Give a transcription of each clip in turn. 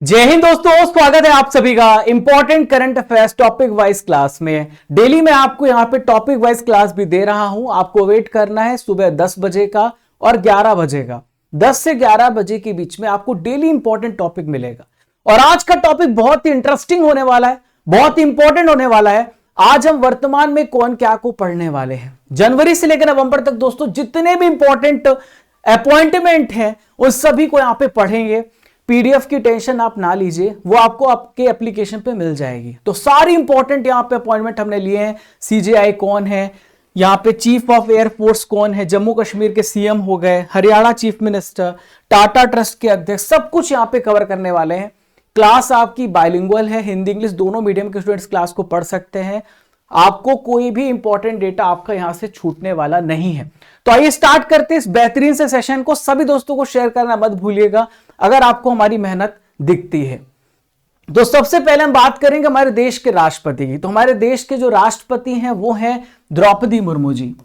जय हिंद दोस्तों, स्वागत है आप सभी का important current affairs topic wise class में। डेली मैं आपको यहाँ पे टॉपिक वाइज क्लास भी दे रहा हूं। आपको वेट करना है सुबह 10 बजे का और 11 बजे का। 10 से 11 बजे के बीच में आपको डेली इंपॉर्टेंट टॉपिक मिलेगा। और आज का टॉपिक बहुत ही इंटरेस्टिंग होने वाला है, बहुत ही इंपॉर्टेंट होने वाला है। आज हम वर्तमान में कौन क्या को पढ़ने वाले हैं। जनवरी से लेकर नवंबर तक दोस्तों जितने भी इंपॉर्टेंट अपॉइंटमेंट हैं उन सभी को यहां पे पढ़ेंगे। पीडीएफ की टेंशन आप ना लीजिए, वो आपको आपके एप्लीकेशन पे मिल जाएगी। तो सारी इंपॉर्टेंट यहां पे अपॉइंटमेंट हमने लिए हैं। सीजेआई कौन है, यहां पे चीफ ऑफ एयरफोर्स कौन है, जम्मू कश्मीर के सीएम हो गए, Haryana chief minister, Tata trust के अध्यक्ष, सब कुछ यहां पे कवर करने वाले हैं। क्लास आपकी बाइलिंगुअल है, हिंदी इंग्लिश दोनों मीडियम के स्टूडेंट्स क्लास को पढ़ सकते हैं। आपको कोई भी इंपॉर्टेंट डेटा आपका यहां से छूटने वाला नहीं है। तो आइए स्टार्ट करते हैं इस बेहतरीन से सेशन को। सभी दोस्तों को शेयर करना मत भूलिएगा अगर आपको हमारी मेहनत दिखती है। तो सबसे पहले हम बात करेंगे हमारे देश के राष्ट्रपति की। तो हमारे देश के जो राष्ट्रपति हैं वो है द्रौपदी मुर्मू जी।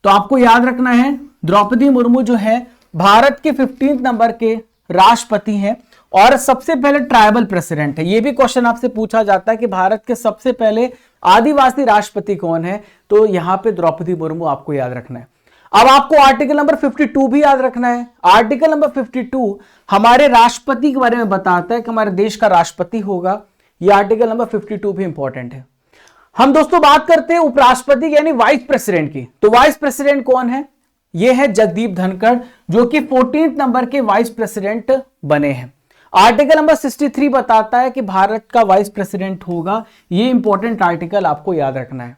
तो आपको याद रखना है द्रौपदी मुर्मू जो है भारत के 15 नंबर के राष्ट्रपति हैं और सबसे पहले ट्राइबल प्रेसिडेंट है। यह भी क्वेश्चन आपसे पूछा जाता है कि भारत के सबसे पहले आदिवासी राष्ट्रपति कौन है, तो यहां पे द्रौपदी मुर्मू आपको याद रखना है। अब आपको आर्टिकल नंबर 52 भी याद रखना है। आर्टिकल नंबर 52 हमारे राष्ट्रपति के बारे में बताता है कि हमारे देश का राष्ट्रपति होगा। यह आर्टिकल नंबर 52 भी इंपॉर्टेंट है। हम दोस्तों बात करते हैं उपराष्ट्रपति यानी वाइस प्रेसिडेंट की। तो वाइस प्रेसिडेंट कौन है? यह है जगदीप धनखड़, जो कि 14 नंबर के वाइस प्रेसिडेंट बने हैं। आर्टिकल नंबर 63 बताता है कि भारत का वाइस प्रेसिडेंट होगा। यह इंपॉर्टेंट आर्टिकल आपको याद रखना है।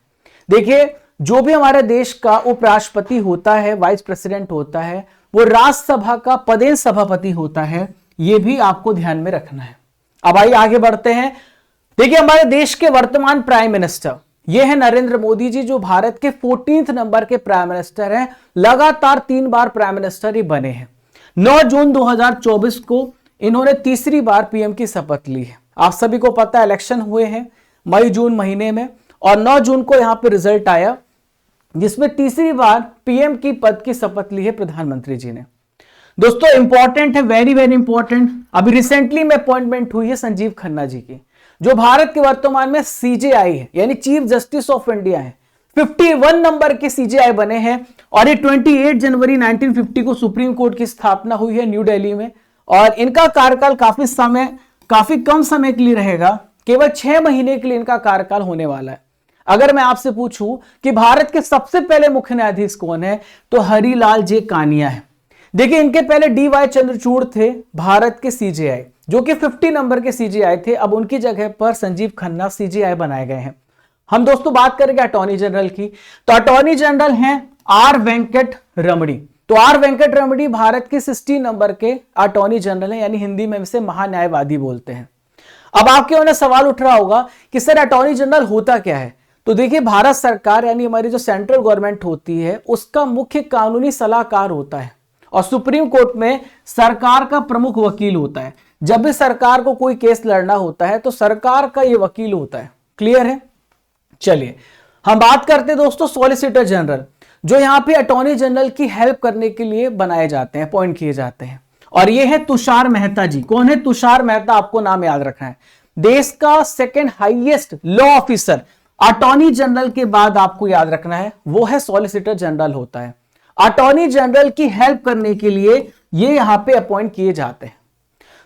देखिए, जो भी हमारे देश का उपराष्ट्रपति होता है, वाइस प्रेसिडेंट होता है, वो राज्यसभा का पदेन सभापति होता है। यह भी आपको ध्यान में रखना है। अब आइए आगे बढ़ते हैं। देखिए, हमारे देश के वर्तमान प्राइम मिनिस्टर ये है नरेंद्र मोदी जी, जो भारत के 14 नंबर के प्राइम मिनिस्टर हैं। लगातार 3 बार प्राइम मिनिस्टर ही बने हैं। 9 जून 2024 को इन्होंने तीसरी बार पीएम की शपथ ली है। आप सभी को पता है इलेक्शन हुए हैं मई जून महीने में और 9 जून को यहां पे रिजल्ट आया, जिसमें तीसरी बार पीएम की पद की शपथ ली है प्रधानमंत्री जी ने। दोस्तों इंपॉर्टेंट है, वेरी वेरी इंपॉर्टेंट। अभी रिसेंटली में अपॉइंटमेंट हुई है संजीव खन्ना जी की, जो भारत के वर्तमान में सीजेआई है यानी चीफ जस्टिस ऑफ इंडिया है। 51 नंबर के सीजेआई बने हैं और ये 28 जनवरी 1950 को सुप्रीम कोर्ट की स्थापना हुई है न्यू दिल्ली में। और इनका कार्यकाल काफी कम समय के लिए रहेगा, केवल 6 महीने के लिए इनका कार्यकाल होने वाला है। अगर मैं आपसे पूछूं कि भारत के सबसे पहले मुख्य न्यायाधीश कौन है, तो हरिलाल जे कानिया है। देखिए, इनके पहले डीवाई चंद्रचूड़ थे भारत के सीजेआई, जो कि 50 नंबर के सीजेआई थे। अब उनकी जगह पर संजीव खन्ना सीजेआई बनाए गए हैं। हम दोस्तों बात करेंगे अटॉर्नी जनरल की। तो अटॉर्नी जनरल हैं आर वेंकट रमणी। तो आर वेंकट रमणी भारत के 60 नंबर के अटॉर्नी जनरल हैं, यानी हिंदी में इसे महान्यायवादी बोलते हैं। अब आपके उन्हें सवाल उठ रहा होगा कि सर अटॉर्नी जनरल होता क्या है। तो देखिए, भारत सरकार यानी हमारी जो सेंट्रल गवर्नमेंट होती है उसका मुख्य कानूनी सलाहकार होता है और सुप्रीम कोर्ट में सरकार का प्रमुख वकील होता है। जब भी सरकार को कोई केस लड़ना होता है तो सरकार का ये वकील होता है। क्लियर है? चलिए हम बात करते हैं दोस्तों सॉलिसिटर जनरल, जो यहां पे अटॉर्नी जनरल की हेल्प करने के लिए बनाए जाते हैं, अपॉइंट किए जाते हैं। और ये है तुषार मेहता जी। कौन है तुषार मेहता? आपको नाम याद रखना है। देश का second highest law officer attorney general के बाद आपको याद रखना है वो है सॉलिसिटर जनरल होता है। अटॉर्नी जनरल की हेल्प करने के लिए ये यहां पे अपॉइंट किए जाते हैं।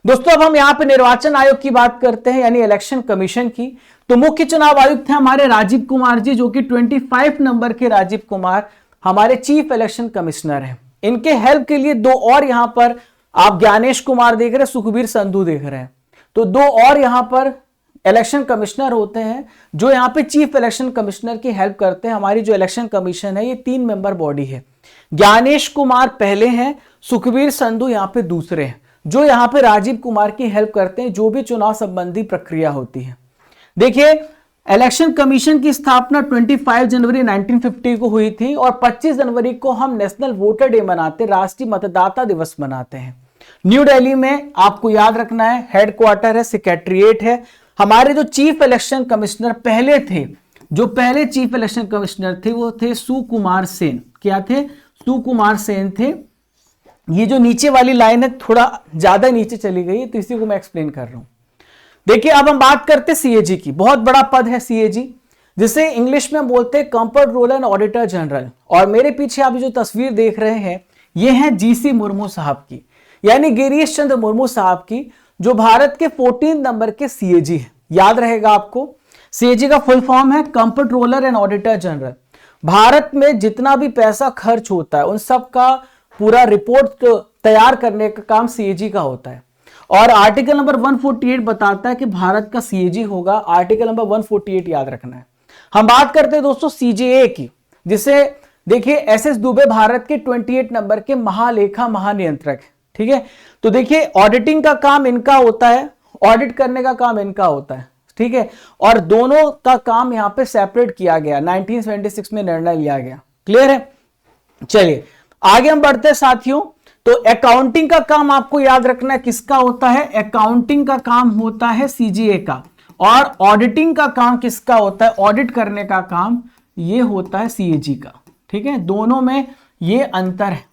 दोस्तों अब हम यहां पे निर्वाचन आयोग की बात करते हैं यानी इलेक्शन कमीशन की। तो मुख्य चुनाव आयुक्त हैं हमारे राजीव कुमार जी, जो कि 25 नंबर के राजीव कुमार हमारे चीफ इलेक्शन कमिश्नर हैं। इनके हेल्प के लिए 2 और यहां पर आप ज्ञानेश कुमार देख रहे हैं, सुखबीर संधू देख रहे हैं। तो 2 और यहां पर इलेक्शन कमिश्नर होते हैं जो यहां पे चीफ इलेक्शन कमिश्नर की हेल्प करते हैं। हमारी जो इलेक्शन कमीशन है ये 3 मेंबर बॉडी है। ज्ञानेश कुमार पहले हैं, सुखबीर संधू यहां पे दूसरे हैं, जो यहां पे राजीव कुमार की हेल्प करते हैं जो भी चुनाव संबंधी प्रक्रिया होती है। देखिए, इलेक्शन कमीशन की स्थापना 25 जनवरी 1950 को हुई थी और 25 जनवरी को हम नेशनल वोटर डे मनाते, राष्ट्रीय मतदाता दिवस मनाते हैं। न्यू दिल्ली में आपको याद रखना है हेडक्वार्टर है, सेक्रेटरीट है। हमारे जो चीफ इलेक्शन कमिश्नर पहले थे, जो पहले चीफ इलेक्शन कमिश्नर थे वो थे सुकुमार सेन। क्या थे? सुकुमार सेन थे। ये जो नीचे वाली लाइन है थोड़ा ज्यादा नीचे चली गई है तो इसी को मैं एक्सप्लेन कर रहा हूं। देखिए अब हम बात करते सीएजी की। बहुत बड़ा पद है सीएजी, जिसे इंग्लिश में बोलते हैं कंट्रोलर एंड ऑडिटर जनरल। और मेरे पीछे आप जो तस्वीर देख रहे हैं ये है जीसी मुर्मू साहब की, यानी गिरीश चंद्र मुर्मू साहब की, जो भारत के 14 नंबर के सीएजी है। याद रहेगा आपको, सीएजी का फुल फॉर्म है controller and auditor general. Bharat में जितना भी पैसा खर्च होता है उन सब का पूरा रिपोर्ट तैयार करने का काम सीएजी का होता है। और आर्टिकल नंबर 148 बताता है कि भारत का सीएजी होगा। आर्टिकल नंबर 148 याद रखना है। हम बात करते हैं दोस्तों सीजेए की, जिसे देखिए एसएस दुबे भारत के 28 नंबर के महालेखा महानियंत्रक है। ठीक है, तो देखिए ऑडिटिंग का काम इनका होता है, ऑडिट करने का काम इनका होता है। ठीक है, और दोनों का काम यहां पे सेपरेट किया गया, 1976 में निर्णय लिया गया। क्लियर है, चलिए आगे हम बढ़ते हैं साथियों। तो अकाउंटिंग का काम आपको याद रखना है किसका होता है, अकाउंटिंग का काम होता है सीजीए का। और ऑडिटिंग का काम किसका होता है, ऑडिट करने का काम ये होता है सीएजी का। ठीक है, दोनों में ये अंतर है।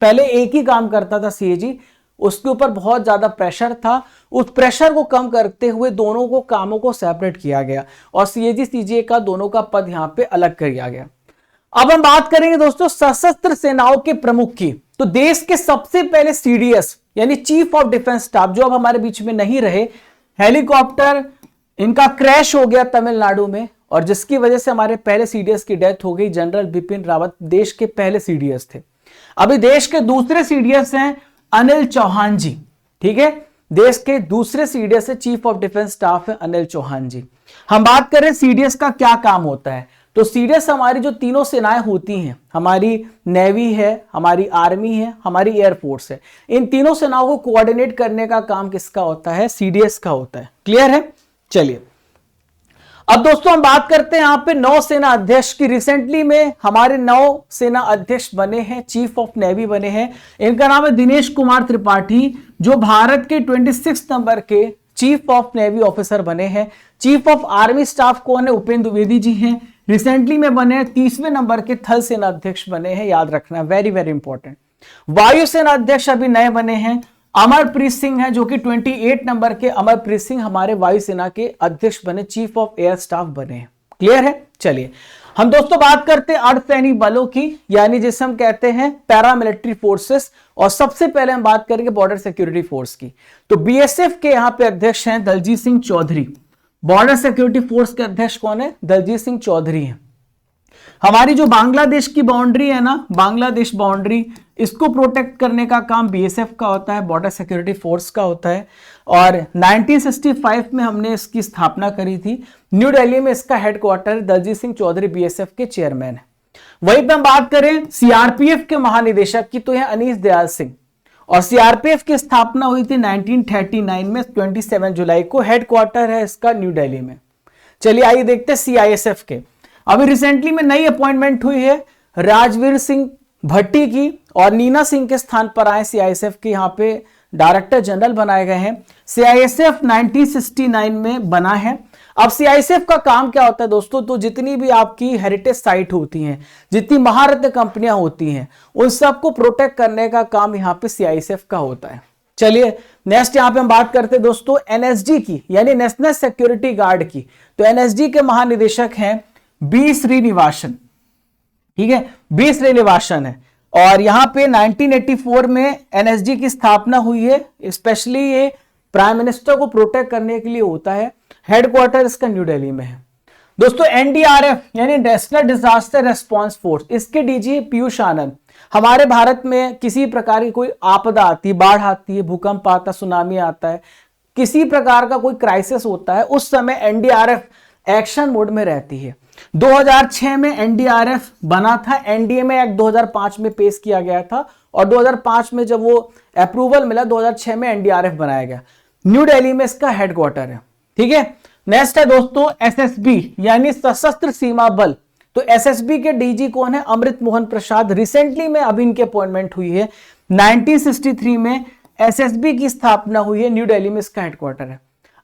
पहले एक ही काम करता था सीएजी, उसके ऊपर बहुत ज्यादा प्रेशर था, उस प्रेशर को कम करते हुए दोनों को कामों को सेपरेट किया गया और सीएजी सीजीए का दोनों का पद यहां पे अलग किया गया। अब हम बात करेंगे दोस्तों सशस्त्र सेनाओं के प्रमुख की। तो देश के सबसे पहले सीडीएस यानी चीफ ऑफ डिफेंस स्टाफ, जो अब हमारे बीच में नहीं रहे, हेलीकॉप्टर इनका क्रैश हो गया तमिलनाडु में और जिसकी वजह से हमारे पहले सीडीएस की डेथ हो गई। जनरल बिपिन रावत देश के पहले सीडीएस थे। अभी देश के दूसरे सीडीएस हैं अनिल चौहान जी। ठीक है, देश के दूसरे सीडीएस है चीफ ऑफ डिफेंस स्टाफ है अनिल चौहान जी। हम बात करें सीडीएस का क्या काम होता है, तो सीडीएस हमारी जो तीनों सेनाएं होती हैं, हमारी नेवी है, हमारी आर्मी है, हमारी एयरफोर्स है, इन तीनों सेनाओं को कोऑर्डिनेट करने का काम किसका होता है, सीडीएस का होता है। क्लियर है, चलिए अब दोस्तों हम बात करते हैं यहां पे नौसेना अध्यक्ष की। रिसेंटली में हमारे नौसेना अध्यक्ष बने हैं, चीफ ऑफ नेवी बने हैं। इनका नाम है दिनेश कुमार त्रिपाठी, जो भारत के 26 नंबर के चीफ ऑफ नेवी ऑफिसर बने हैं। चीफ ऑफ आर्मी स्टाफ कौन है, उपेंद्र द्विवेदी जी हैं। रिसेंटली में बने 30वें नंबर के थल सेना अध्यक्ष बने हैं, याद रखना, वेरी वेरी इंपॉर्टेंट। वायुसेना अध्यक्ष अभी नए बने हैं, अमरप्रीत सिंह है, जो कि 28 नंबर के अमरप्रीत सिंह हमारे वायुसेना के अध्यक्ष बने, चीफ ऑफ एयर स्टाफ बने हैं। क्लियर है, चलिए हम दोस्तों बात करते हैं अर्धसैनिक बलों की, यानी जिसे हम कहते हैं पैरामिलिट्री फोर्सेस। और सबसे पहले हम बात करेंगे बॉर्डर सिक्योरिटी फोर्स की। तो बीएसएफ के यहां पे अध्यक्ष हैं Daljeet Singh Chaudhary. Border security force के अध्यक्ष कौन है, दलजीत सिंह चौधरी हैं। हमारी जो बांग्लादेश की बाउंड्री है ना, बांग्लादेश बाउंड्री, इसको प्रोटेक्ट करने का काम बीएसएफ का होता है, बॉर्डर सिक्योरिटी फोर्स का होता है। और 1965 में हमने इसकी स्थापना करी थी। न्यू दिल्ली में इसका हेडक्वार्टर, दलजीत सिंह चौधरी बीएसएफ के चेयरमैन है। वहीं पे हम बात करें सीआरपीएफ के महानिदेशक की, तो यह अनीश दयाल सिंह। और सीआरपीएफ की स्थापना हुई थी 1939 में 27 जुलाई को। हेडक्वार्टर है इसका न्यू दिल्ली में। चलिए आइए देखते हैं सीआईएसएफ के। अभी रिसेंटली में नई अपॉइंटमेंट हुई है राजवीर सिंह भट्टी की, और नीना सिंह के स्थान पर आए सीआईएसएफ के यहाँ पे डायरेक्टर जनरल बनाए गए हैं। सीआईएसएफ 1969 में बना है। अब सीआईएसएफ का काम क्या होता है दोस्तों, तो जितनी भी आपकी हेरिटेज साइट होती हैं, जितनी महारत्न कंपनियां होती हैं, उन सबको प्रोटेक्ट करने का काम यहाँ पे सीआईएसएफ का होता है। चलिए नेक्स्ट यहाँ पे हम बात करते हैं दोस्तों एनएसजी की, यानी नेशनल सिक्योरिटी गार्ड की। तो एनएसजी के महानिदेशक हैं बी श्रीनिवासन। ठीक है, बी श्रीनिवासन है। और यहां पे 1984 में एनएसजी की स्थापना हुई है। स्पेशली ये प्राइम मिनिस्टर को प्रोटेक्ट करने के लिए होता है। हेडक्वार्टर इसका न्यू दिल्ली में है। दोस्तों एनडीआरएफ यानी नेशनल डिजास्टर रेस्पॉन्स फोर्स, इसके डीजी पीयूष आनंद। हमारे भारत में किसी प्रकार की कोई आपदा आती है, बाढ़ आती है, भूकंप आता, सुनामी आता है, किसी प्रकार का कोई क्राइसिस होता है, उस समय एनडीआरएफ एक्शन मोड में रहती है। 2006 में एनडीआरएफ बना था। एनडीएमए एक्ट 2005 में पेश किया गया था और 2005 में जब वो अप्रूवल मिला 2006 में एनडीआरएफ बनाया गया। न्यू दिल्ली में इसका हेडक्वार्टर है। ठीक है, नेक्स्ट है दोस्तों एसएसबी यानी सशस्त्र सीमा बल। तो एसएसबी के डीजी कौन है, अमृत मोहन प्रसाद। रिसेंटली में अभी इनकी अपॉइंटमेंट हुई है। 1963 में एसएसबी की स्थापना हुई है। न्यू दिल्ली में इसका हेडक्वार्टर है।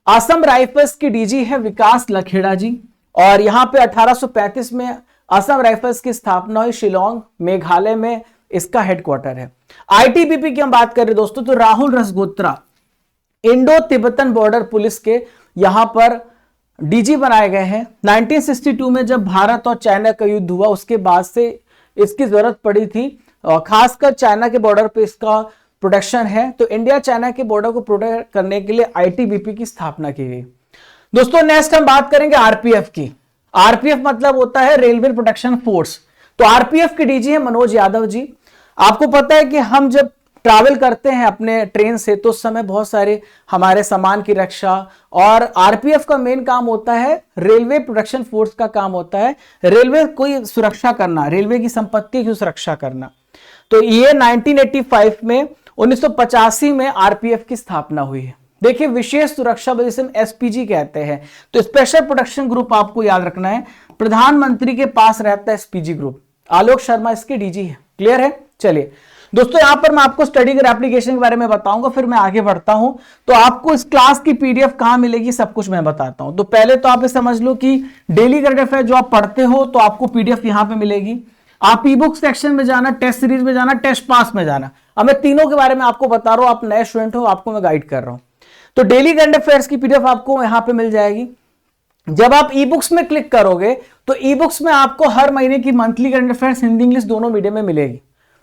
असम राइफल्स की डीजी है विकास लखेड़ा जी। और यहां पे 1835 में असम राइफल्स की स्थापना हुई। शिलोंग मेघालय में इसका हेडक्वार्टर है। आईटीबीपी की हम बात करें दोस्तों, तो Rahul Rasgotra Indo Tibetan border police के यहां पर डीजी बनाए गए हैं। 1962 में जब भारत और चाइना का युद्ध हुआ उसके बाद से इसकी जरूरत पड़ी थी, खासकर चाइना के बॉर्डर पे इसका प्रोटेक्शन है, तो इंडिया चाइना के बॉर्डर को प्रोटेक्ट करने के लिए आईटीबीपी की स्थापना की गई। दोस्तों नेक्स्ट हम बात करेंगे आरपीएफ की। आरपीएफ मतलब होता है रेलवे प्रोटेक्शन फोर्स। तो आरपीएफ के डीजी है मनोज यादव जी। आपको पता है कि हम जब ट्रैवल करते हैं अपने ट्रेन से तो उस समय बहुत सारे हमारे सामान की रक्षा, और आरपीएफ का मेन काम होता है रेलवे प्रोटेक्शन फोर्स का काम होता है रेलवे कोई सुरक्षा करना, रेलवे की संपत्ति की सुरक्षा करना। तो ये 1985 में 1985 में आरपीएफ की स्थापना हुई है। देखिए विशेष सुरक्षा बल जिसे हम एसपीजी कहते हैं, तो स्पेशल प्रोटेक्शन ग्रुप आपको याद रखना है, प्रधानमंत्री के पास रहता है एसपीजी ग्रुप। आलोक शर्मा इसके डीजी है। क्लियर है? चलिए दोस्तों यहां पर मैं आपको स्टडी कर एप्लीकेशन के बारे में बताऊंगा, फिर मैं आगे बढ़ता हूं। तो आपको इस क्लास की पीडीएफ कहां मिलेगी सब कुछ मैं बताता हूं। तो पहले तो आप ये समझ लो कि डेली करंट अफेयर जो आप पढ़ते हो तो आपको पीडीएफ यहां पे मिलेगी। आप ई बुक सेक्शन में जाना, टेस्ट सीरीज में जाना, टेस्ट पास में जाना। अब मैं तीनों के बारे में आपको बता रहा हूं, आप नए स्टूडेंट हो, आपको मैं गाइड कर रहा हूं। तो डेली करंट अफेयर्स की पीडीएफ आपको यहां पे मिल जाएगी। जब आप ई बुक्स में क्लिक करोगे तो ई बुक्स में आपको हर महीने की monthly current affairs Hindi English दोनों मीडियम में मिलेगी।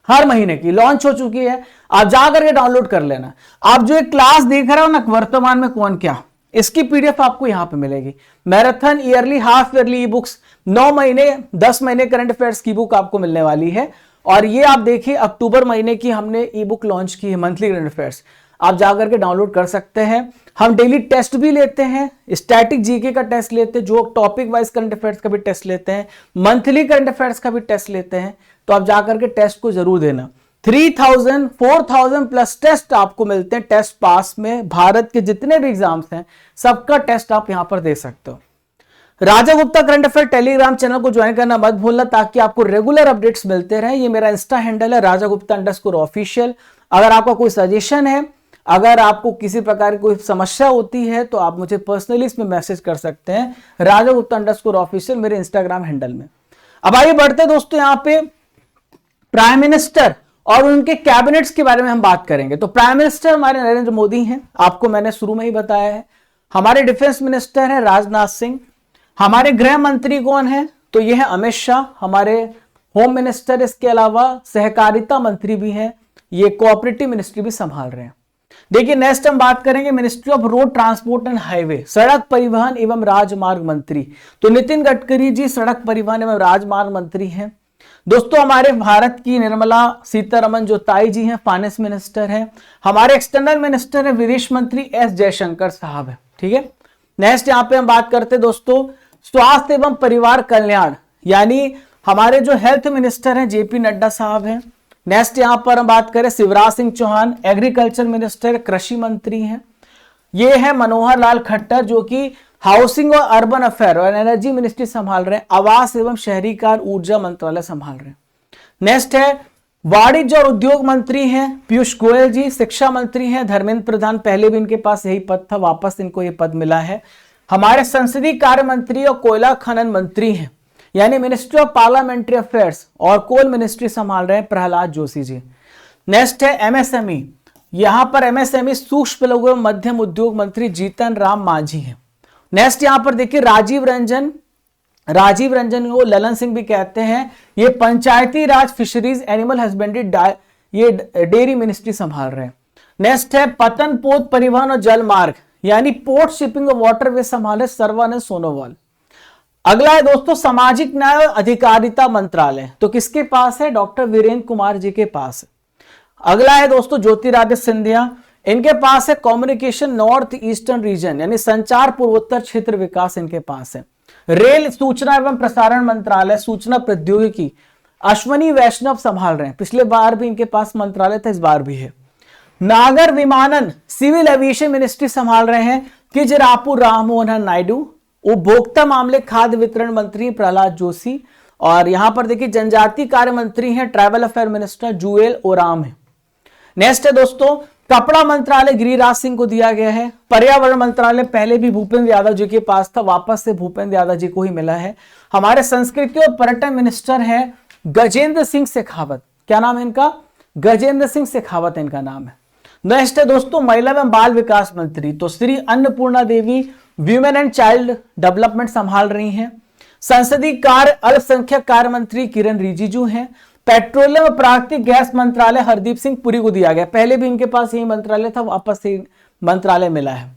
हर महीने की लॉन्च हो चुकी है, आप जाकर के डाउनलोड कर लेना। आप जो एक क्लास देख रहे हो ना वर्तमान में कौन क्या, इसकी पीडीएफ आपको यहां पे मिलेगी। Marathon, yearly, half yearly e books, 9 महीने 10 महीने करंट अफेयर्स की बुक आपको मिलने वाली है। और ये आप देखिए अक्टूबर महीने की हमने ई बुक लॉन्च की है मंथली करंट अफेयर्स, आप जाकर के डाउनलोड कर सकते हैं। हम डेली टेस्ट भी लेते हैं, स्टैटिक जीके का टेस्ट लेते हैं, जो टॉपिक वाइज करंट अफेयर्स का भी टेस्ट लेते हैं, मंथली करंट अफेयर्स का भी टेस्ट लेते हैं। तो आप जाकर के टेस्ट को जरूर देना। 3000 4000 प्लस टेस्ट आपको मिलते हैं टेस्ट पास में। भारत के जितने भी एग्जाम्स हैं सबका टेस्ट आप यहां पर दे सकते हो। Raja Gupta current affair Telegram channel को ज्वाइन करना मत भूलना ताकि आपको रेगुलर अपडेट्स मिलते रहे। ये मेरा इंस्टा हैंडल है राजा गुप्ता _ऑफिशियल। अगर आपका कोई सजेशन है, अगर आपको किसी प्रकार की कोई समस्या होती है तो आप मुझे पर्सनली इसमें मैसेज कर सकते हैं राजा गुप्ता _ऑफिशियल मेरे इंस्टाग्राम हैंडल में। अब आइए बढ़ते दोस्तों, यहां पे प्राइम मिनिस्टर और उनके कैबिनेट्स के बारे में हम बात करेंगे। तो प्राइम मिनिस्टर हमारे नरेंद्र मोदी हैं, आपको मैंने शुरू में ही बताया है। हमारे डिफेंस मिनिस्टर है राजनाथ सिंह। हमारे गृह मंत्री कौन है? तो ये है अमित शाह, हमारे होम मिनिस्टर। इसके अलावा सहकारिता मंत्री भी हैं, ये कोऑपरेटिव मिनिस्ट्री भी संभाल रहे हैं। देखिए नेक्स्ट हम बात करेंगे ministry of road transport and highway, सड़क परिवहन एवं राजमार्ग मंत्री। तो नितिन गडकरी जी सड़क परिवहन एवं राजमार्ग मंत्री हैं। दोस्तों हमारे भारत की निर्मला सीतारमण जो ताई जी हैं फाइनेंस मिनिस्टर हैं। हमारे एक्सटर्नल मिनिस्टर है विदेश मंत्री एस जयशंकर साहब है। ठीक है, नेक्स्ट यहां पे हम बात करते हैं दोस्तों स्वास्थ्य एवं परिवार कल्याण, यानी हमारे जो हेल्थ मिनिस्टर हैं जेपी नड्डा साहब हैं। नेक्स्ट यहां पर हम बात करें शिवराज सिंह चौहान एग्रीकल्चर मिनिस्टर, कृषि मंत्री हैं। ये है मनोहर लाल खट्टर जो कि हाउसिंग और अर्बन अफेयर और एनर्जी मिनिस्ट्री संभाल रहे हैं। आवास एवं शहरी कार्य ऊर्जा मंत्रालय संभाल रहे हैं। नेक्स्ट है वाणिज्य और उद्योग मंत्री हैं पीयूष गोयल जी। शिक्षा मंत्री हैं धर्मेंद्र प्रधान, पहले भी इनके पास यही पद था, वापस इनको ये पद मिला है। हमारे संसदीय कार्य मंत्री और कोयला खनन मंत्री हैं, यानी मिनिस्ट्री ऑफ पार्लियामेंट्री अफेयर्स और कोल मिनिस्ट्री संभाल रहे हैं प्रहलाद जोशी जी। नेक्स्ट है एमएसएमई, यहां पर एमएसएमई सूक्ष्म लघु एवं मध्यम उद्योग मंत्री जीतन राम मांझी हैं। नेक्स्ट यहां पर देखिए राजीव रंजन को ललन सिंह भी कहते हैं, ये पंचायती राज फिशरीज एनिमल हस्बेंड्री ये डेयरी मिनिस्ट्री संभाल रहे हैं। नेक्स्ट है पतन पोत परिवहन और जल मार्ग, यानी पोर्ट शिपिंग और वाटरवे संभाल रहे सर्वानंद सोनोवाल। अगला है दोस्तों सामाजिक न्याय और अधिकारिता मंत्रालय, तो किसके पास है? डॉक्टर वीरेंद्र कुमार जी के पास। अगला है दोस्तों ज्योतिरादित्य सिंधिया, इनके पास है कम्युनिकेशन नॉर्थ ईस्टर्न रीजन, यानी संचार पूर्वोत्तर क्षेत्र विकास इनके पास है। रेल सूचना एवं प्रसारण मंत्रालय सूचना प्रौद्योगिकी अश्वनी वैष्णव संभाल रहे हैं, पिछले बार भी इनके पास मंत्रालय था, इस बार भी है। नागर विमानन सिविल एविएशन मिनिस्ट्री संभाल रहे हैं किजरापू राममोहन नायडू। उपभोक्ता मामले खाद्य वितरण मंत्री प्रहलाद जोशी, और यहां पर देखिए जनजातीय कार्य मंत्री हैं tribal affair minister Jual Oram है। नेक्स्ट है दोस्तों कपड़ा मंत्रालय गिरिराज सिंह को दिया गया है। पर्यावरण मंत्रालय पहले भी भूपेंद्र यादव जी के पास था, वापस से भूपेंद्र यादव जी को ही मिला है। हमारे संस्कृति और पर्यटन मिनिस्टर हैं गजेंद्र सिंह शेखावत। क्या नाम है इनका? गजेंद्र सिंह शेखावत इनका नाम है। नेक्स्ट है दोस्तों महिला एवं बाल विकास मंत्री, तो श्री अन्नपूर्णा देवी वीमेन एंड चाइल्ड डेवलपमेंट संभाल रही हैं। संसदीय कार्य अल्पसंख्यक कार्य मंत्री किरण रिजिजू हैं। पेट्रोलियम और प्राकृतिक गैस मंत्रालय हरदीप सिंह पुरी को दिया गया, पहले भी इनके पास यही मंत्रालय था, वापस से मंत्रालय मिला है।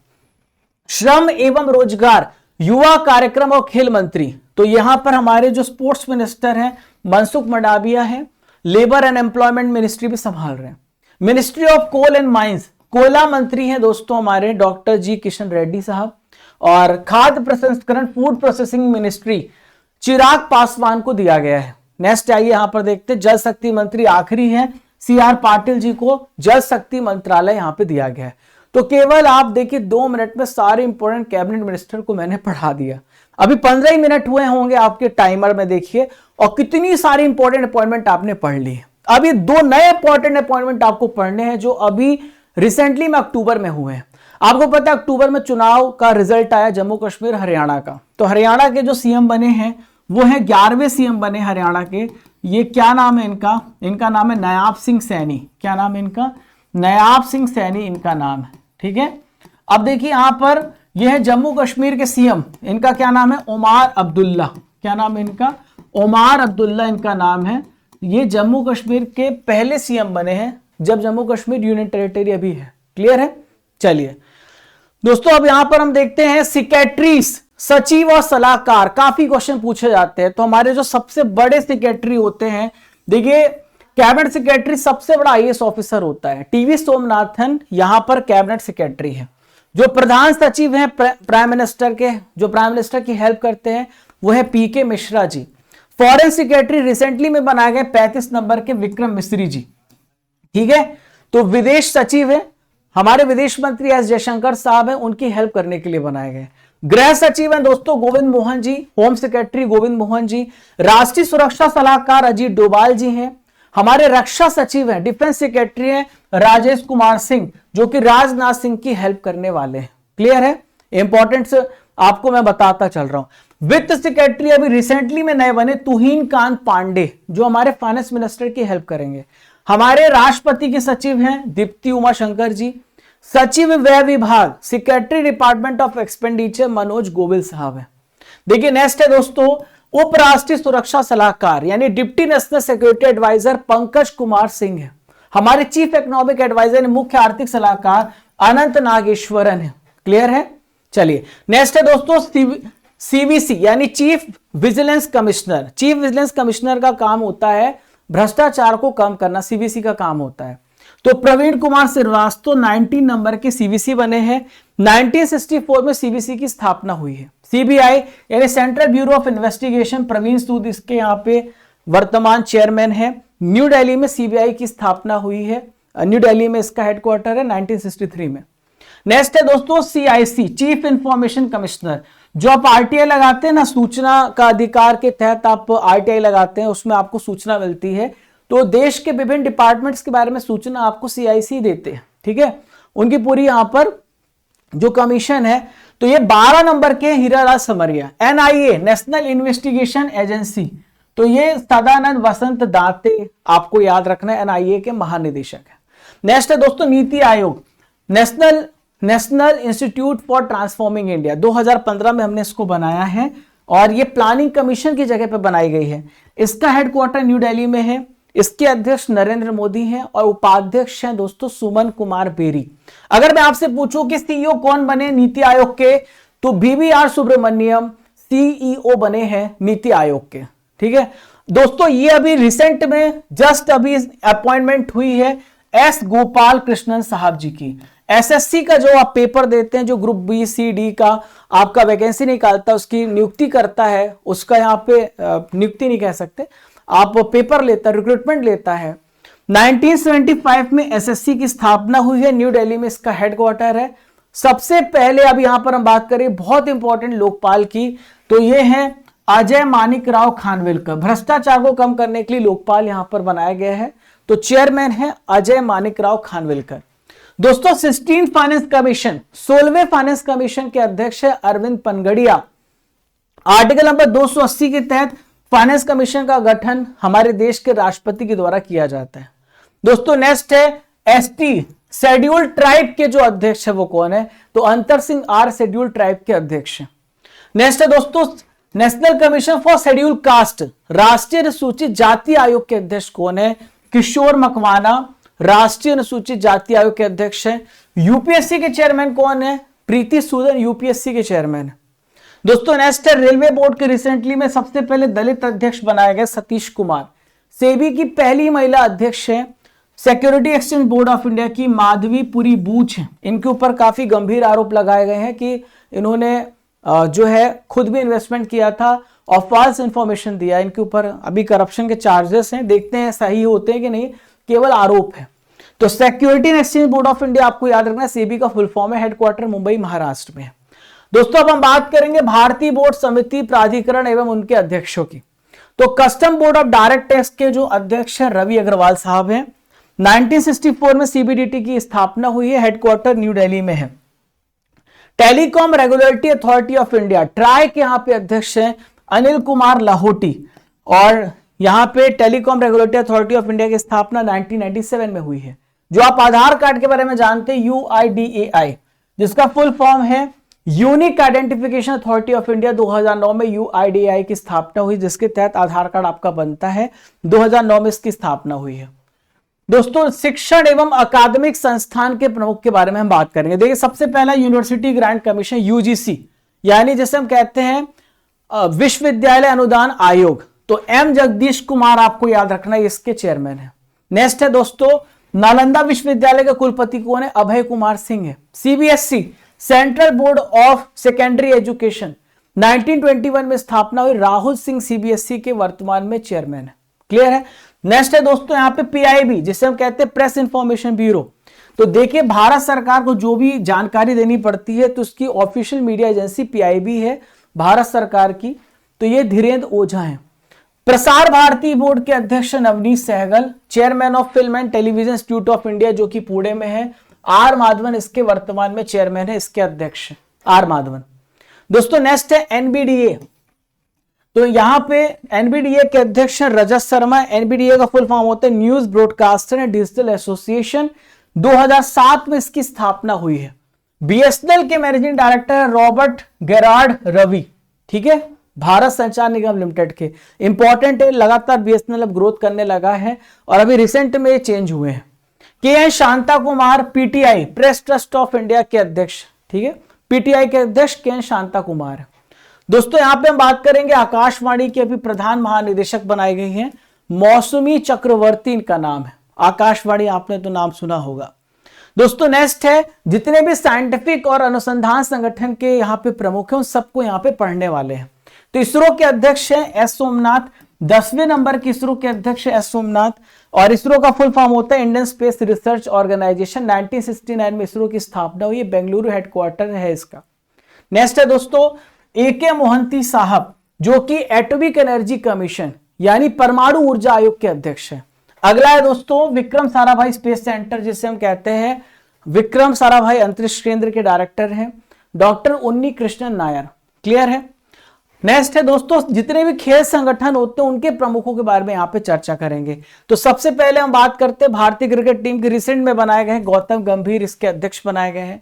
श्रम एवं रोजगार, युवा कार्यक्रम और खेल मंत्री, तो यहां पर हमारे जो स्पोर्ट्स मिनिस्टर हैं मनसुख मंडाविया हैं। लेबर एंड एम्प्लॉयमेंट मिनिस्ट्री भी संभाल रहे हैं। Ministry of coal and mines, कोयला मंत्री हैं दोस्तों हमारे डॉक्टर जी किशन रेड्डी साहब। और खाद्य प्रसंस्करण food processing ministry Chirag Paswan को दिया गया है। नेक्स्ट आइए यहां पर देखते हैं, जल शक्ति मंत्री आखिरी है, CR पाटिल जी को जल शक्ति मंत्रालय यहां पे दिया गया है। तो केवल आप देखिए 2 मिनट में सारे इंपॉर्टेंट कैबिनेट मिनिस्टर को मैंने पढ़ा दिया। अभी 15 ही मिनट हुए होंगे आपके टाइमर में, देखिए, और कितनी सारी इंपॉर्टेंट अपॉइंटमेंट आपने पढ़ ली है। अब ये 2 नए इंपॉर्टेंट अपॉइंटमेंट आपको पढ़ने हैं जो अभी रिसेंटली में अक्टूबर में हुए हैं। आपको पता है अक्टूबर में चुनाव का रिजल्ट आया जम्मू कश्मीर हरियाणा का। तो हरियाणा के जो सीएम बने हैं वो है 11वें सीएम बने हरियाणा के। ये क्या नाम है इनका? इनका नाम है नायाब सिंह सैनी। क्या नाम है इनका? नायाब सिंह सैनी इनका नाम है। ठीक है, अब देखिए यहां पर यह है जम्मू कश्मीर के सीएम, इनका क्या नाम है? ओमार अब्दुल्ला। क्या नाम है इनका? ओमार अब्दुल्ला इनका नाम है। ये जम्मू कश्मीर के पहले सीएम बने हैं जब जम्मू कश्मीर यूनियन टेरिटरी अभी है। क्लियर है? चलिए दोस्तों, अब यहां पर हम देखते हैं सेक्रेटरीज, सचिव और सलाहकार, काफी क्वेश्चन पूछे जाते हैं। तो हमारे जो सबसे बड़े सेक्रेटरी होते हैं, देखिए कैबिनेट सेक्रेटरी सबसे बड़ा IAS ऑफिसर होता है, टीवी सोमनाथन यहां पर कैबिनेट सेक्रेटरी है। जो प्रधान सचिव हैं प्राइम मिनिस्टर के, जो प्राइम मिनिस्टर की हेल्प करते हैं, वो है PK Mishra ji. Foreign secretary recently में बनाए गए 35 नंबर के विक्रम मिस्री जी। ठीक है, तो विदेश सचिव है हमारे विदेश मंत्री S जयशंकर साहब हैं, उनकी हेल्प करने के लिए बनाए गए। गृह सचिव हैं दोस्तों गोविंद मोहन जी, होम सेक्रेटरी गोविंद मोहन जी। राष्ट्रीय सुरक्षा सलाहकार अजीत डोभाल जी हैं। हमारे रक्षा सचिव हैं, डिफेंस सेक्रेटरी हैं राजेश कुमार सिंह, जो कि राजनाथ सिंह की हेल्प करने वाले हैं। क्लियर है? इंपॉर्टेंट आपको मैं बताता चल रहा हूं। वित्त सेक्रेटरी अभी रिसेंटली में नए बने तुहिन कांत पांडे, जो हमारे फाइनेंस मिनिस्टर की हेल्प करेंगे। हमारे राष्ट्रपति के सचिव हैं दीप्ति उमाशंकर जी। सचिव व्यय विभाग secretary department of expenditure Manoj Govil साहब है। देखिए नेक्स्ट है दोस्तों उपराष्ट्रीय सुरक्षा सलाहकार यानी deputy national security adviser Pankaj Kumar Singh है। हमारे चीफ इकोनॉमिक एडवाइजर मुख्य आर्थिक सलाहकार अनंत नागेश्वरन है। क्लियर है? चलिए नेक्स्ट है दोस्तों CVC यानी chief vigilance commissioner. Chief vigilance commissioner का काम होता है भ्रष्टाचार को कम करना, CVC का काम होता है। तो प्रवीण कुमार श्रीवास्तव 19 नंबर के CVC बने हैं। 1964 में CVC की स्थापना हुई है। CBI यानी central bureau of investigation Praveen Sood इसके यहाँ पे वर्तमान चेयरमैन है। न्यू दिल्ली में CBI की स्थापना हुई है, न्यू दिल्ली में इसका हेडक्वार्टर है 1963 में। नेक्स्ट है दोस्तों CIC चीफ इंफॉर्मेशन कमिश्नर। जो आप RTI लगाते हैं ना, सूचना का अधिकार के तहत आप RTI लगाते हैं, उसमें आपको सूचना मिलती है। तो देश के विभिन्न डिपार्टमेंट्स के बारे में सूचना आपको CIC देते हैं। ठीक है, उनकी पूरी यहां पर जो कमीशन है। तो ये 12 नंबर के हीरालाल समरिया। NIA नेशनल इन्वेस्टिगेशन एजेंसी, तो ये सदानंद वसंत दाते आपको याद रखना है, NIA के महानिदेशक है। नेक्स्ट है दोस्तों NITI Aayog national institute for transforming India. 2015 में हमने इसको बनाया है और ये प्लानिंग कमीशन की जगह पे बनाई गई है। इसका हेडक्वार्टर न्यू दिल्ली में है। इसके अध्यक्ष नरेंद्र मोदी हैं और उपाध्यक्ष हैं दोस्तों सुमन कुमार बेरी। अगर मैं आपसे पूछूं कि CEO कौन बने नीति आयोग के, तो BVR सुब्रमण्यम CEO बने हैं नीति आयोग के। ठीक है दोस्तों, ये अभी रिसेंट में जस्ट अभी अपॉइंटमेंट हुई है S गोपाल कृष्णन साहब जी की। SSC का जो आप पेपर देते हैं, जो ग्रुप B C D का आपका वैकेंसी निकालता है, उसकी नियुक्ति करता है, उसका यहाँ पे नियुक्ति नहीं कह सकते, आप पेपर लेता है, रिक्रूटमेंट लेता है। 1975 में SSC की स्थापना हुई है, न्यू दिल्ली में इसका हेडक्वार्टर है। सबसे पहले अब यहां पर हम बात करें बहुत इंपॉर्टेंट लोकपाल की, तो ये है अजय मानिकराव खानविलकर। भ्रष्टाचार को कम करने के लिए लोकपाल यहां पर बनाया गया है। तो चेयरमैन है अजय मानिकराव खानविलकर। दोस्तों 16 फाइनेंस कमीशन, 16वें फाइनेंस कमीशन के अध्यक्ष है अरविंद पनगड़िया। आर्टिकल नंबर 280 के तहत फाइनेंस कमीशन का गठन हमारे देश के राष्ट्रपति के द्वारा किया जाता है। दोस्तों नेक्स्ट है ST शेड्यूल्ड ट्राइब के जो अध्यक्ष है वो कौन है? तो अंतर सिंह आर शेड्यूल्ड ट्राइब के अध्यक्ष हैं। नेक्स्ट है दोस्तों, national commission for scheduled caste, राष्ट्रीय अनुसूचित जाति आयोग के अध्यक्ष कौन है? किशोर मकवाना राष्ट्रीय अनुसूचित जाति आयोग के अध्यक्ष है। यूपीएससी के चेयरमैन कौन है? प्रीति सूदन यूपीएससी के चेयरमैन है। दोस्तों नेक्स्ट है, रेलवे बोर्ड के रिसेंटली में सबसे पहले दलित अध्यक्ष बनाए गए सतीश कुमार, सेबी की पहली महिला अध्यक्ष है। Security exchange board of India की माधवी पुरी बूच है, इनके ऊपर काफी गंभीर आरोप लगाए गए हैं कि इन्होंने जो है खुद भी इन्वेस्टमेंट किया था और फॉल्स इंफॉर्मेशन दिया। इनके ऊपर अभी करप्शन के चार्जेस हैं, देखते हैं सही होते हैं कि नहीं, केवल आरोप है। तो security and exchange board of India आपको याद रखना, सेबी का फुल फॉर्म है, हेडक्वार्टर मुंबई महाराष्ट्र में है। दोस्तों अब हम बात करेंगे भारतीय बोर्ड समिति प्राधिकरण एवं उनके अध्यक्षों की। तो custom board of direct tax के जो अध्यक्ष हैं रवि अग्रवाल साहब हैं। 1964 में सीबीडीटी की स्थापना हुई है, हेडक्वार्टर न्यू दिल्ली में है। Telecom regulatory authority of India try के यहां पे अध्यक्ष हैं अनिल कुमार लाहौटी, और यहां पे telecom regulatory authority of India की स्थापना 1997 में हुई है। जो आप आधार कार्ड के बारे में जानते हैं UIDAI, जिसका फुल फॉर्म है unique identification authority of India, 2009 में UIDAI की स्थापना हुई, जिसके तहत आधार कार्ड आपका बनता है। 2009 में इसकी स्थापना हुई है। दोस्तों शिक्षण एवं अकादमिक संस्थान के प्रमुख के बारे में हम बात करेंगे। देखिए सबसे पहला यूनिवर्सिटी ग्रांट कमीशन UGC, यानी जैसे हम कहते हैं विश्वविद्यालय अनुदान आयोग। तो M जगदीश कुमार आपको याद रखना इसके चेयरमैन है। नेक्स्ट है दोस्तों, नालंदा विश्वविद्यालय के कुलपति कौन है? अभय कुमार सिंह है। CBSE central board of secondary education 1921 में स्थापना हुई, राहुल सिंह CBSE के वर्तमान में चेयरमैन है। क्लियर है। नेक्स्ट है दोस्तों यहाँ पे PIB, जिसे हम कहते हैं प्रेस इंफॉर्मेशन ब्यूरो। तो देखिए भारत सरकार को जो भी जानकारी देनी पड़ती है तो उसकी ऑफिशियल मीडिया एजेंसी PIB है भारत सरकार की। तो ये धीरेन्द्र ओझा है। प्रसार भारती बोर्ड के अध्यक्ष Navneet Sehgal, chairman of film and television institute of India जो कि पुणे में है, आर माधवन इसके वर्तमान में चेयरमैन है, इसके अध्यक्ष आर माधवन। दोस्तों नेक्स्ट है NBDA। तो यहां पे NBDA के अध्यक्ष रजत शर्मा। NBDA का फुल फॉर्म होता है news broadcaster and digital association, 2007 में इसकी स्थापना हुई है। BSNL के मैनेजिंग डायरेक्टर है रॉबर्ट गेरार्ड रवि, ठीक है, भारत संचार निगम लिमिटेड के। इंपॉर्टेंट है, लगातार BSNL अब ग्रोथ करने लगा है और अभी रिसेंट में ये चेंज हुए हैं। KN Shanta Kumar PTI press trust of India के अध्यक्ष, ठीक है, PTI के अध्यक्ष KN शांता कुमार। दोस्तों यहां पे हम बात करेंगे आकाशवाणी के अभी प्रधान महानिदेशक बनाए गए हैं मौसमी चक्रवर्ती, इनका नाम है। आकाशवाणी आपने तो नाम सुना होगा। दोस्तों नेक्स्ट है, जितने भी साइंटिफिक और अनुसंधान संगठन के यहाँ पे प्रमुख हैं उन सबको यहाँ पे पढ़ने वाले हैं। तो इसरो के अध्यक्ष हैं S सोमनाथ, 10वें नंबर के इसरो के अध्यक्ष S सोमनाथ, और इसरो का फुल फॉर्म होता है इंडियन स्पेस रिसर्च ऑर्गेनाइजेशन। 1969 में इसरो की स्थापना हुई है, बेंगलुरु हेडक्वार्टर है इसका। नेक्स्ट है दोस्तों AK मोहंती साहब, जो कि एटॉमिक एनर्जी कमीशन यानी परमाणु ऊर्जा आयोग के अध्यक्ष हैं। अगला है दोस्तों विक्रम साराभाई स्पेस सेंटर, जिसे हम कहते हैं विक्रम साराभाई अंतरिक्ष केंद्र के डायरेक्टर हैं डॉक्टर उन्नी कृष्णन नायर। क्लियर है। नेक्स्ट है दोस्तों, जितने भी खेल संगठन होते हैं उनके प्रमुखों के बारे में यहाँ पे चर्चा करेंगे। तो सबसे पहले हम बात करते हैं भारतीय क्रिकेट टीम के रिसेंट में बनाए गए गौतम गंभीर इसके अध्यक्ष बनाए गए हैं।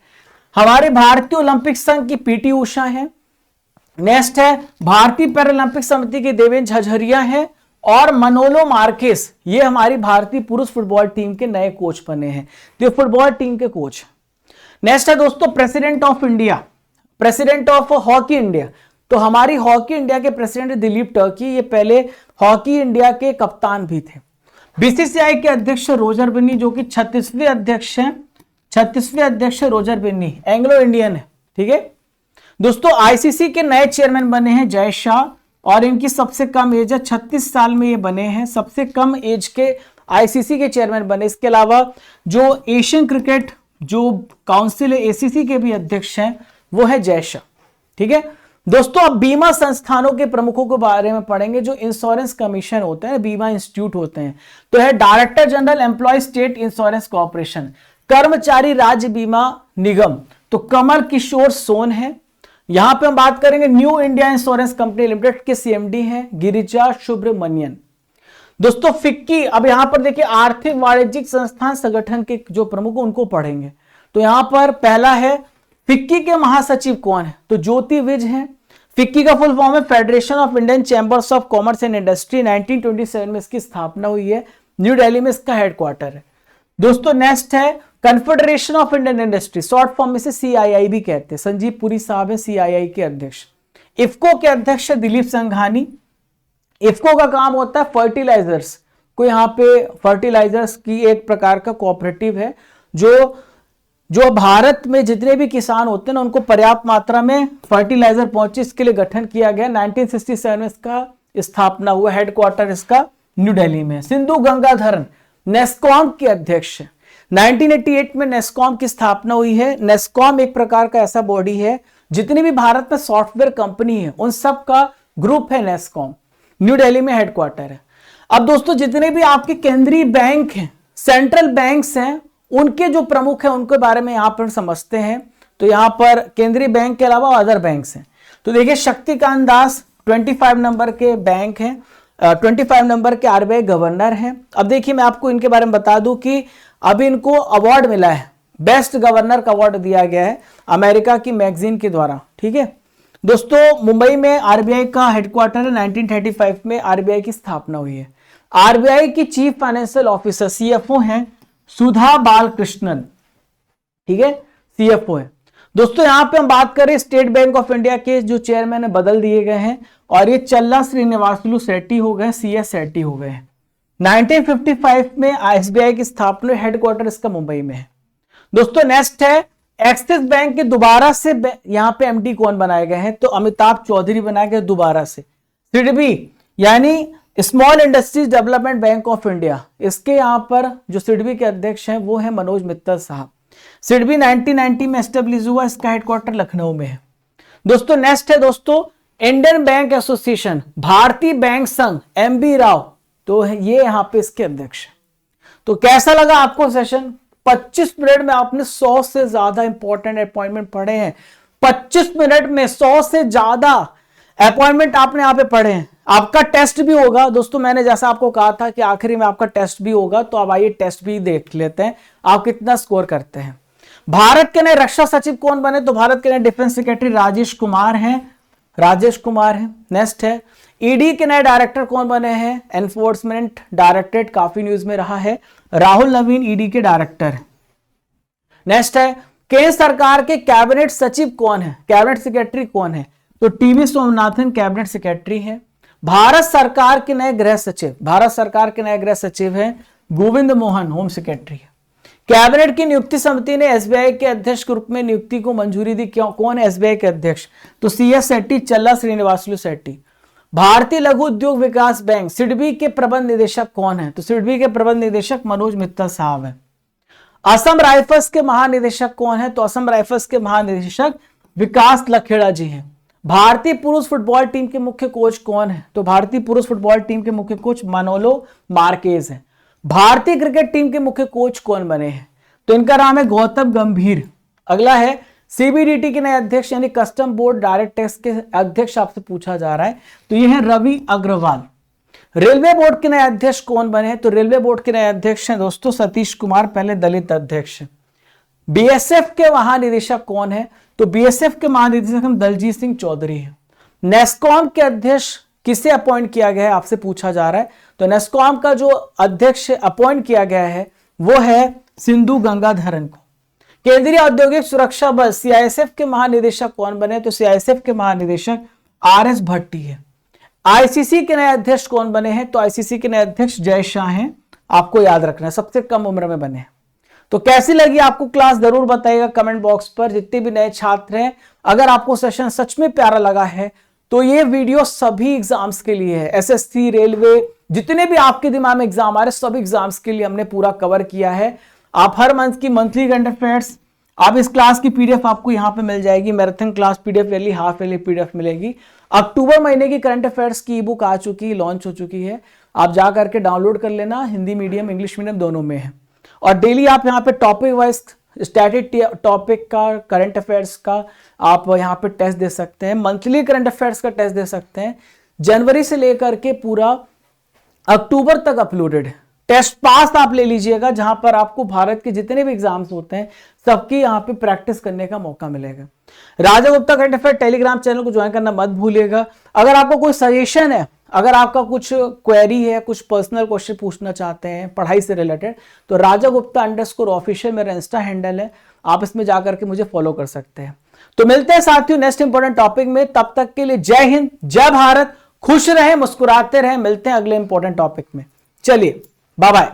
हमारे भारतीय ओलंपिक संघ की PT उषा है। नेक्स्ट है भारतीय पैरालंपिक समिति के देवेंद्र झझरिया है, और मनोलो मार्केस ये हमारी भारतीय पुरुष फुटबॉल टीम के नए कोच बने हैं, तो फुटबॉल टीम के कोच। नेक्स्ट है दोस्तों president of India, president of hockey India. तो हमारी हॉकी इंडिया के प्रेसिडेंट दिलीप टर्की, ये पहले हॉकी इंडिया के कप्तान भी थे। BCCI के अध्यक्ष रोजर बिन्नी, जो कि 36वें अध्यक्ष हैं, 36वें अध्यक्ष रोजर बिन्नी, एंग्लो इंडियन है, ठीक है। दोस्तों ICC के नए चेयरमैन बने हैं जय शाह, और इनकी सबसे कम एज है 36 साल में ये बने हैं, सबसे कम एज के ICC के चेयरमैन बने। इसके अलावा जो एशियन क्रिकेट जो काउंसिल है ACC के भी अध्यक्ष हैं वो है जय शाह, ठीक है। दोस्तों अब बीमा संस्थानों के प्रमुखों के बारे में पढ़ेंगे। जो इंश्योरेंस कमीशन होता है, बीमा इंस्टीट्यूट होते हैं, तो है director general employ state insurance corporation, कर्मचारी राज्य बीमा निगम, तो कमल किशोर सोन है। यहां पे हम बात करेंगे new India insurance company limited के CMD हैं गिरिजा सुब्रमण्यन। दोस्तों फिक्की, अब यहां पर देखिए आर्थिक वाणिज्यिक संस्थान संगठन के जो प्रमुख उनको पढ़ेंगे। तो यहां पर पहला है फिक्की के महासचिव कौन है, तो ज्योति विज है। फिक्की का फुल फॉर्म है federation of Indian chambers of commerce and industry. 1927 में इसकी स्थापना हुई है, न्यू दिल्ली में इसका हेडक्वार्टर है। दोस्तों नेक्स्ट है confederation of Indian industry, short form में से CII भी कहते हैं। संजीव पुरी साहब है CII के अध्यक्ष। इफको के अध्यक्ष दिलीप संघानी। इफको का काम होता है फर्टिलाइजर्स को, यहाँ पे फर्टिलाइजर्स की एक प्रकार का कोऑपरेटिव है जो भारत में जितने भी किसान होते हैं ना उनको पर्याप्त मात्रा में फर्टिलाइजर पहुंचे, इसके लिए गठन किया गया। 1967 में इसका स्थापना हुआ, हेडक्वार्टर इसका न्यू दिल्ली में। सिंधु गंगाधरन नेस्कॉम के अध्यक्ष। 1988 में नेस्कॉम की स्थापना हुई है। नेस्कॉम एक प्रकार का ऐसा बॉडी है, जितनी भी भारत में सॉफ्टवेयर कंपनी है उन सब का ग्रुप है नेस्कॉम, न्यू दिल्ली में हेडक्वार्टर है। अब दोस्तों जितने भी आपके केंद्रीय बैंक हैं, सेंट्रल बैंक्स हैं, उनके जो प्रमुख हैं उनके बारे में यहां पर समझते हैं। तो यहां पर केंद्रीय बैंक के अलावा अदर बैंक्स हैं। तो देखिए शक्तिकांत दास 25 नंबर के बैंक हैं, 25 नंबर के RBI गवर्नर हैं। अब देखिए मैं आपको इनके बारे में बता दूं कि अभी इनको अवार्ड मिला है, बेस्ट गवर्नर का अवार्ड दिया गया है अमेरिका की मैगजीन के द्वारा। ठीक है दोस्तों, मुंबई में RBI का हेडक्वार्टर है। 1935 में RBI की स्थापना हुई है। RBI की चीफ फाइनेंशियल ऑफिसर CFO हैं सुधा बालकृष्णन। ठीक है, CFO है। दोस्तों यहां पे हम बात करें स्टेट बैंक ऑफ इंडिया के जो चेयरमैन बदल दिए गए हैं और ये चल्ला श्रीनिवासलू सेट्टी हो गए, CS सेट्टी हो गए हैं। 1955 में SBI की स्थापना, हेडक्वार्टर इसका मुंबई में है। दोस्तों नेक्स्ट है एक्सिस बैंक के दोबारा से यहां पे MD कौन बनाए गए हैं, तो अमिताभ चौधरी बनाए गए दोबारा से। सिडबी यानी small industries development bank of India, इसके यहां पर जो सिडबी के अध्यक्ष हैं वो है मनोज मित्तल साहब। सिडबी 1990 में एस्टेब्लिश हुआ, इसका हेडक्वार्टर लखनऊ में है। दोस्तों नेक्स्ट है दोस्तों इंडियन बैंक एसोसिएशन, भारतीय बैंक संघ, MB राव, तो ये यहां पे इसके अध्यक्ष है। तो कैसा लगा आपको सेशन? 25 मिनट में आपने 100 से ज्यादा इंपॉर्टेंट अपॉइंटमेंट पढ़े हैं। 25 मिनट में 100 से ज्यादा अपॉइंटमेंट आपने यहां पे पढ़े हैं। आपका टेस्ट भी होगा दोस्तों, मैंने जैसा आपको कहा था कि आखिरी में आपका टेस्ट भी होगा, तो अब आइए टेस्ट भी देख लेते हैं आप कितना स्कोर करते हैं। भारत के नए रक्षा सचिव कौन बने, तो भारत के नए डिफेंस सेक्रेटरी राजेश कुमार हैं। नेक्स्ट है ईडी के नए डायरेक्टर कौन बने हैं, एनफोर्समेंट डायरेक्टरेट, काफी न्यूज में रहा है, राहुल नवीन ईडी के डायरेक्टर। नेक्स्ट है केंद्र सरकार के कैबिनेट सचिव कौन है, कैबिनेट सेक्रेटरी कौन है, तो टीवी सोमनाथन कैबिनेट सेक्रेटरी है। भारत सरकार के नए गृह सचिव हैं गोविंद मोहन, होम सेक्रेटरी है। कैबिनेट की नियुक्ति समिति ने SBI के अध्यक्ष के रूप में नियुक्ति को मंजूरी दी। कौन है SBI के अध्यक्ष, तो CS सेट्टी, चल्ला श्रीनिवासलू सेट्टी। भारतीय लघु उद्योग विकास बैंक सिडबी के प्रबंध निदेशक कौन है, तो सिडबी के प्रबंध निदेशक मनोज मित्तल साहब है। असम राइफल्स के महानिदेशक कौन है, तो असम राइफल्स के महानिदेशक विकास लखेड़ा जी हैं। भारतीय पुरुष फुटबॉल टीम के मुख्य कोच कौन है, तो भारतीय पुरुष फुटबॉल टीम के मुख्य कोच मानोलो मार्केज है। भारतीय क्रिकेट टीम के मुख्य कोच कौन बने हैं, तो इनका नाम है गौतम गंभीर। अगला है CBDT के नए अध्यक्ष यानी कस्टम बोर्ड डायरेक्ट टैक्स के अध्यक्ष आपसे पूछा जा रहा है, तो ये है रवि अग्रवाल। रेलवे बोर्ड के नए अध्यक्ष कौन बने हैं, तो रेलवे बोर्ड के नए अध्यक्ष हैं दोस्तों सतीश कुमार, पहले दलित अध्यक्ष। BSF के महानिदेशक कौन है, तो BSF के महानिदेशक हम दलजीत सिंह चौधरी हैं। नेस्कॉम के अध्यक्ष किसे अपॉइंट किया गया है आपसे पूछा जा रहा है, तो नेस्कॉम का जो अध्यक्ष अपॉइंट किया गया है वो है सिंधु गंगाधरन को। केंद्रीय औद्योगिक सुरक्षा बल CISF के महानिदेशक कौन बने, तो CISF के महानिदेशक RS भट्टी है। ICC के नए अध्यक्ष कौन बने हैं, तो ICC के नए अध्यक्ष जय शाह हैं, आपको याद रखना है, सबसे कम उम्र में बने हैं। तो कैसी लगी आपको क्लास जरूर बताइएगा कमेंट बॉक्स पर। जितने भी नए छात्र हैं, अगर आपको सेशन सच में प्यारा लगा है तो ये वीडियो सभी एग्जाम्स के लिए है, SSC, रेलवे, जितने भी आपके दिमाग में एग्जाम आ रहे सभी एग्जाम्स के लिए हमने पूरा कवर किया है। आप हर मंथ की मंथली करंट अफेयर्स, आप इस क्लास की PDF आपको यहाँ पे मिल जाएगी, marathon class PDF rally, half rally PDF मिलेगी। अक्टूबर महीने की करंट अफेयर्स की ई बुक आ चुकी है, लॉन्च हो चुकी है, आप जा करके डाउनलोड कर लेना, हिंदी मीडियम इंग्लिश मीडियम दोनों में है। और डेली आप यहाँ पे टॉपिक वाइज स्टैटिक टॉपिक का, करंट अफेयर्स का आप यहाँ पे टेस्ट दे सकते हैं, मंथली करंट अफेयर्स का टेस्ट दे सकते हैं। जनवरी से लेकर के पूरा अक्टूबर तक अपलोडेड है। टेस्ट पास आप ले लीजिएगा, जहां पर आपको भारत के जितने भी एग्जाम्स होते हैं सबकी यहां पे प्रैक्टिस करने का मौका मिलेगा। Raja Gupta current affair Telegram channel को ज्वाइन करना मत भूलिएगा। अगर आपको कोई सजेशन है, अगर आपका कुछ क्वेरी है, कुछ पर्सनल क्वेश्चन पूछना चाहते हैं पढ़ाई से रिलेटेड, तो राजा गुप्ता _ऑफिशियल मेरा इंस्टा हैंडल है, आप इसमें जाकर के मुझे फॉलो कर सकते हैं। तो मिलते हैं साथियों नेक्स्ट इंपॉर्टेंट टॉपिक में, तब तक के लिए जय हिंद, जय भारत, खुश रहें, मुस्कुराते रहें। मिलते हैं अगले इंपॉर्टेंट टॉपिक में। चलिए बाय बाय।